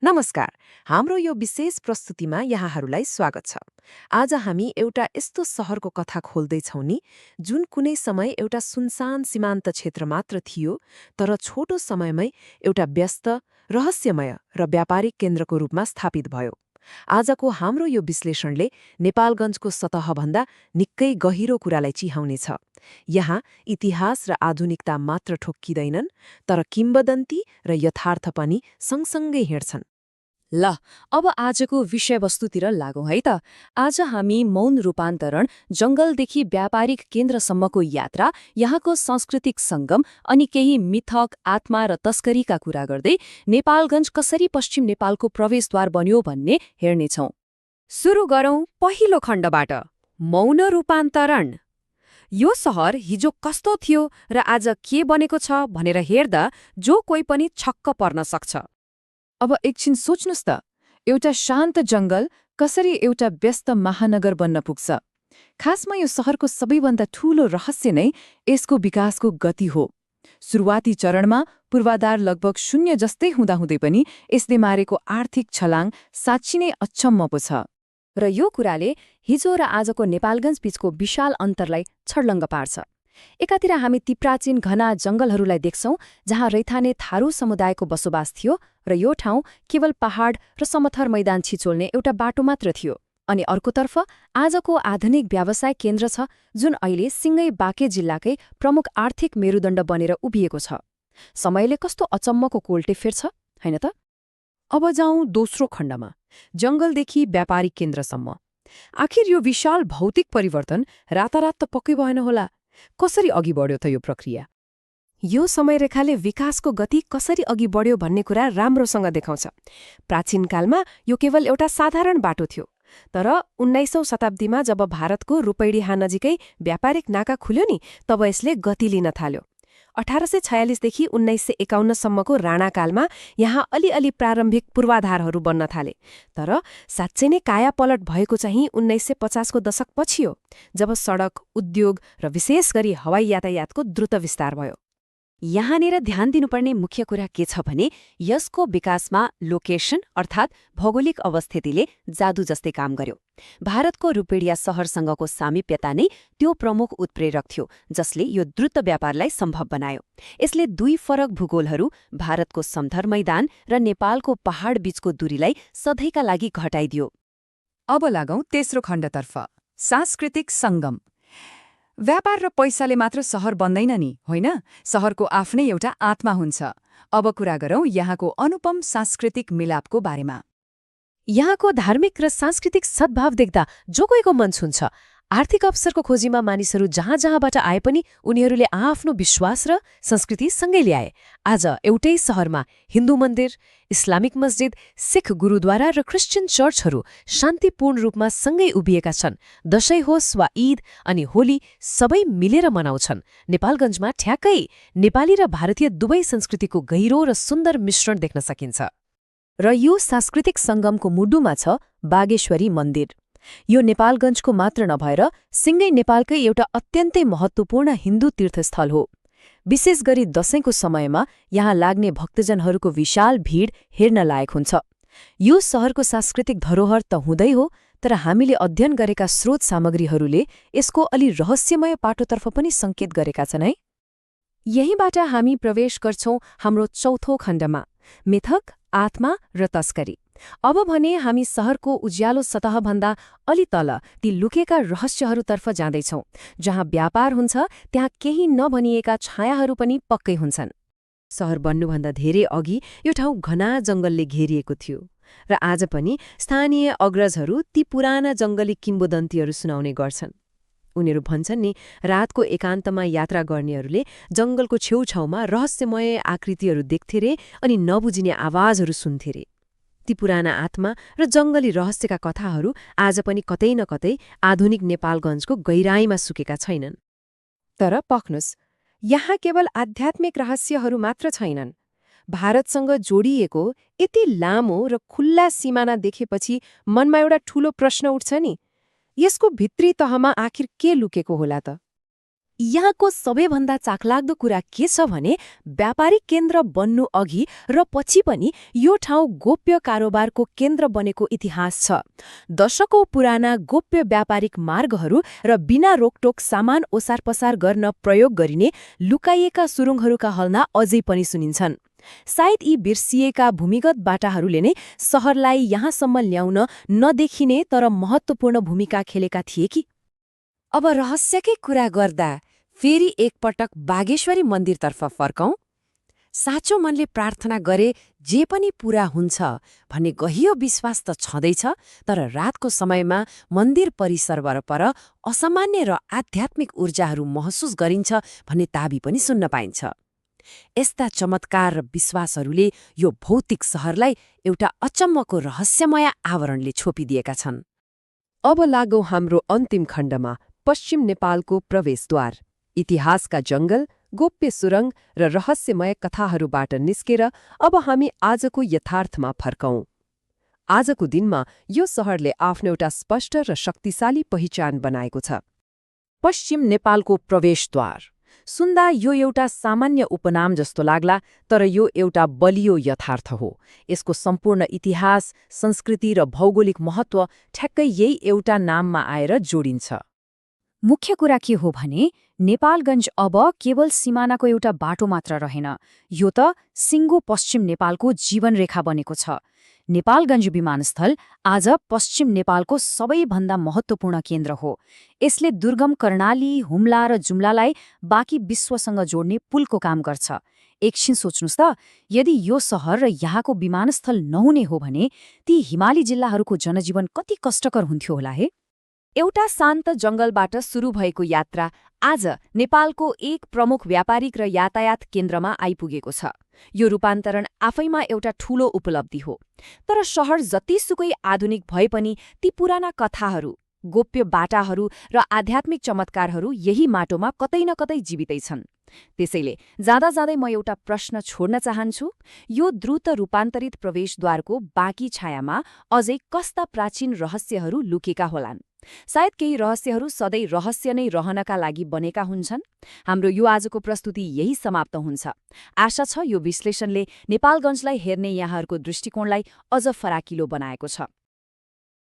नमस्कार। हाम्रो यो विशेष प्रस्तुतिमा यहाँहरूलाई स्वागत छ। आज हामी एउटा यस्तो सहरको कथा खोल्दैछौँ नि जुन कुनै समय एउटा सुनसान सीमान्त क्षेत्र मात्र थियो, तर छोटो समयमै एउटा व्यस्त, रहस्यमय र व्यापारिक केन्द्रको रूपमा स्थापित भयो। आजको हाम्रो यो विश्लेषणले नेपालगञ्जको सतहभन्दा निकै गहिरो कुरालाई चिहाउनेछ। यहाँ इतिहास र आधुनिकता मात्र ठोक्किँदैनन्, तर किम्वदन्ती र यथार्थ पनि सँगसँगै हिँड्छन्। ल अब आजको विषयवस्तुतिर लागौँ है त। आज हामी मौन रूपान्तरण, जंगलदेखि व्यापारिक केन्द्रसम्मको यात्रा, यहाँको सांस्कृतिक सङ्गम अनि केही मिथक, आत्मा र तस्करीका कुरा गर्दै नेपालगञ्ज कसरी पश्चिम नेपालको प्रवेशद्वार बन्यो भन्ने हेर्नेछौँ। सुरु गरौँ पहिलो खण्डबाट, मौन रूपान्तरण। यो सहर हिजो कस्तो थियो र आज के बनेको छ भनेर हेर्दा जो कोही पनि छक्क पर्न सक्छ। अब एकछिन सोच्नुस् त, एउटा शान्त जंगल कसरी एउटा व्यस्त महानगर बन्न पुग्छ। खासमा यो सहरको सबैभन्दा ठूलो रहस्य नै यसको विकासको गति हो। सुरुवाती चरणमा पूर्वाधार लगभग शून्य जस्तै हुँदाहुँदै पनि यसले मारेको आर्थिक छलाङ साँच्ची नै अचम्म पो छ। र यो कुराले हिजो र आजको नेपालगञ्ज बीचको विशाल अन्तरलाई छर्लङ्ग पार्छ। एकातिर हामी ती प्राचीन घना जंगलहरूलाई देख्छौं जहाँ रैथाने थारू समुदायको बसोबास थियो र यो ठाउँ केवल पहाड र समथर मैदान छिचोल्ने एउटा बाटो मात्र थियो। अनि अर्कोतर्फ आजको आधुनिक व्यवसाय केन्द्र छ जुन अहिले सिंगै बाँके जिल्लाकै प्रमुख आर्थिक मेरुदण्ड बनेर उभिएको छ। समयले कस्तो अचम्मको कोल्टे फेर्छ, हैन त? अब जाउँ दोस्रो खण्डमा, जंगलदेखि व्यापारिक केन्द्रसम्म। आखिर यो विशाल भौतिक परिवर्तन रातारात त पक्कै भएन होला। कसरी अघि बढ्यो त यो प्रक्रिया? यो समयरेखाले विकासको गति कसरी अघि बढ्यो भन्ने कुरा राम्रोसँग देखाउँछ। प्राचीन कालमा यो केवल एउटा साधारण बाटो थियो, तर 19औं शताब्दीमा जब भारतको रूपैडिहा नजिकै व्यापारिक नाका खुल्यो नि, तब यसले गति लिन थाल्यो। 1846 देखि 1951 सम्मको राणाकालमा यहाँ अलिअलि प्रारम्भिक पूर्वाधारहरू बन्न थाले, तर साँच्चै नै कायापलट भएको चाहिँ 1950 को दशक पछि हो, जब सडक, उद्योग र विशेष गरी हवाई यातायातको द्रुत विस्तार भयो। यहाँनिर ध्यान दिनुपर्ने मुख्य कुरा के छ भने यसको विकासमा लोकेसन अर्थात् भौगोलिक अवस्थितिले जादु जस्तै काम गर्यो। भारतको रूपेडिया सहरसँगको सामिप्यता नै त्यो प्रमुख उत्प्रेरक थियो जसले यो द्रुत व्यापारलाई सम्भव बनायो। यसले दुई फरक भूगोलहरू, भारतको समथर मैदान र नेपालको पहाड बीचको दूरीलाई सधैँका लागि घटाइदियो। अब लागौँ तेस्रो खण्डतर्फ, सांस्कृतिक सङ्गम। व्यापार र पैसाले मात्र सहर बन्दैन नि, होइन? सहरको आफ्नै एउटा आत्मा हुन्छ। अब कुरा गरौँ यहाँको अनुपम सांस्कृतिक मिलापको बारेमा। यहाँको धार्मिक र सांस्कृतिक सद्भाव देख्दा जो कोहीको मन छुन्छ। आर्थिक अवसरको खोजीमा मानिसहरू जहाँ जहाँबाट आए पनि उनीहरूले आफ्नो विश्वास र संस्कृति सँगै ल्याए। आज एउटै सहरमा हिन्दू मन्दिर, इस्लामिक मस्जिद, सिख गुरुद्वारा र क्रिश्चियन चर्चहरू शान्तिपूर्ण रूपमा सँगै उभिएका छन्। दशैं होस् वा ईद अनि होली सबै मिलेर मनाउँछन्। नेपालगञ्जमा ठ्याक्कै नेपाली र भारतीय दुवै संस्कृतिको गहिरो र सुन्दर मिश्रण देख्न सकिन्छ। र यो सांस्कृतिक सङ्गमको मुडुमा छ बागेश्वरी मन्दिर। यो नेपालगञ्जको मात्र नभएर सिंगै नेपालकै एउटा अत्यन्तै महत्त्वपूर्ण हिन्दू तीर्थस्थल हो। विशेष गरी दशैंको समयमा यहाँ लाग्ने भक्तजनहरूको विशाल भीड हेर्न लायक हुन्छ। यो सहरको सांस्कृतिक धरोहर त हुँदै हो, तर हामीले अध्ययन गरेका स्रोत सामग्रीहरूले यसको अलि रहस्यमय पाटोतर्फ पनि सङ्केत गरेका छन् है। यहीँबाट हामी प्रवेश गर्छौं हाम्रो चौथो खण्डमा, मिथक, आत्मा र तस्करी। अब भने हामी सहरको उज्यालो सतहभन्दा अलि तल ती लुकेका रहस्यहरूतर्फ जाँदैछौं, जहाँ व्यापार हुन्छ त्यहाँ केही नभनिएका छायाहरू पनि पक्कै हुन्छन्। सहर बन्नुभन्दा धेरै अघि यो ठाउँ घना जंगलले घेरिएको थियो र आज पनि स्थानीय अग्रजहरू ती पुराना जंगली किम्वदन्तीहरू सुनाउने गर्छन्। उनीहरू भन्छन् नि, रातको एकान्तमा यात्रा गर्नेहरूले जंगलको छेउछाउमा रहस्यमय आकृतिहरू देख्थे रे अनि नबुझिने आवाजहरू सुन्थे रे। ती पुराना आत्मा र जंगली रहस्यका कथाहरू आज पनि कतै न कतै आधुनिक नेपालगञ्जको गहिराईमा सुकेका छैनन्। तर पख्नुस्, यहाँ केवल आध्यात्मिक रहस्यहरू मात्र छैनन्। भारतसँग जोडिएको यति लामो र खुल्ला सिमाना देखेपछि मनमा एउटा ठूलो प्रश्न उठ्छ नि, यसको भित्री तहमा आखिर के लुकेको होला त? यहाँको सबैभन्दा चाखलाग्दो कुरा के छ भने व्यापारिक केन्द्र बन्नु अघि र पछि पनि यो ठाउँ गोप्य कारोबारको केन्द्र बनेको इतिहास छ। दशकौं पुराना गोप्य व्यापारिक मार्गहरू र बिना रोकटोक सामान ओसारपसार गर्न प्रयोग गरिने लुकाइएका सुरुङहरूका हल्ला अझै पनि सुनिन्छन्। सायद यी बिर्सिएका भूमिगत बाटाहरूले नै सहरलाई यहाँसम्म ल्याउन नदेखिने तर महत्त्वपूर्ण भूमिका खेलेका थिए कि। अब रहस्यकै कुरा गर्दा फेरि एकपटक बागेश्वरी मन्दिरतर्फ फर्कौं। साँचो मनले प्रार्थना गरे जे पनि पूरा हुन्छ भन्ने गहिरो विश्वास त छँदैछ, तर रातको समयमा मन्दिर परिसर वरपर असामान्य र आध्यात्मिक ऊर्जाहरू महसुस गरिन्छ भन्ने दाबी पनि सुन्न पाइन्छ। यस्ता चमत्कार र विश्वासहरूले यो भौतिक सहरलाई एउटा अचम्मको रहस्यमय आवरणले छोपिदिएका छन्। अब लागौं हाम्रो अन्तिम खण्डमा, पश्चिम नेपालको प्रवेशद्वार। इतिहासका जङ्गल, गोप्य सुरङ र रहस्यमय कथाहरूबाट निस्केर अब हामी आजको यथार्थमा फर्कौं। आजको दिनमा यो सहरले आफ्नो एउटा स्पष्ट र शक्तिशाली पहिचान बनाएको छ। पश्चिम नेपालको प्रवेशद्वार सुन्दा यो एउटा सामान्य उपनाम जस्तो लाग्ला, तर यो एउटा बलियो यथार्थ हो। यसको सम्पूर्ण इतिहास, संस्कृति र भौगोलिक महत्त्व ठ्याक्कै यही एउटा नाममा आएर जोडिन्छ। मुख्य कुरा के हो भने नेपालगञ्ज अब केवल सिमानाको एउटा बाटो मात्र रहेन, यो त सिङ्गो पश्चिम नेपालको जीवनरेखा बनेको छ। नेपालगञ्ज विमानस्थल आज पश्चिम नेपालको सबैभन्दा महत्त्वपूर्ण केन्द्र हो। यसले दुर्गम कर्णाली, हुम्ला र जुम्लालाई बाँकी विश्वसँग जोड्ने पुलको काम गर्छ। एकछिन सोच्नुस् त, यदि यो सहर र यहाँको विमानस्थल नहुने हो भने ती हिमाली जिल्लाहरूको जनजीवन कति कष्टकर हुन्थ्यो होला हे। एउटा शान्त जङ्गलबाट सुरु भएको यात्रा आज नेपालको एक प्रमुख व्यापारिक र यातायात केन्द्रमा आइपुगेको छ। यो रूपान्तरण आफैमा एउटा ठूलो उपलब्धि हो। तर शहर जतिसुकै आधुनिक भए पनि ती पुराना कथाहरू, गोप्य बाटाहरू र आध्यात्मिक चमत्कारहरू यही माटोमा कतै न कतै जीवितै छन्। त्यसैले जाँदा जाँदै म एउटा प्रश्न छोड्न चाहन्छु, यो द्रुत रूपान्तरित प्रवेशद्वारको बाँकी छायामा अझै कस्ता प्राचीन रहस्यहरू लुकेका होलान्? सायद केही रहस्यहरू सधैँ रहस्य नै रहनका लागि बनेका हुन्छन्। हाम्रो यो आजको प्रस्तुति यही समाप्त हुन्छ। आशा छ यो विश्लेषणले नेपालगञ्जलाई हेर्ने यहाँहरूको दृष्टिकोणलाई अझ फराकिलो बनाएको छ।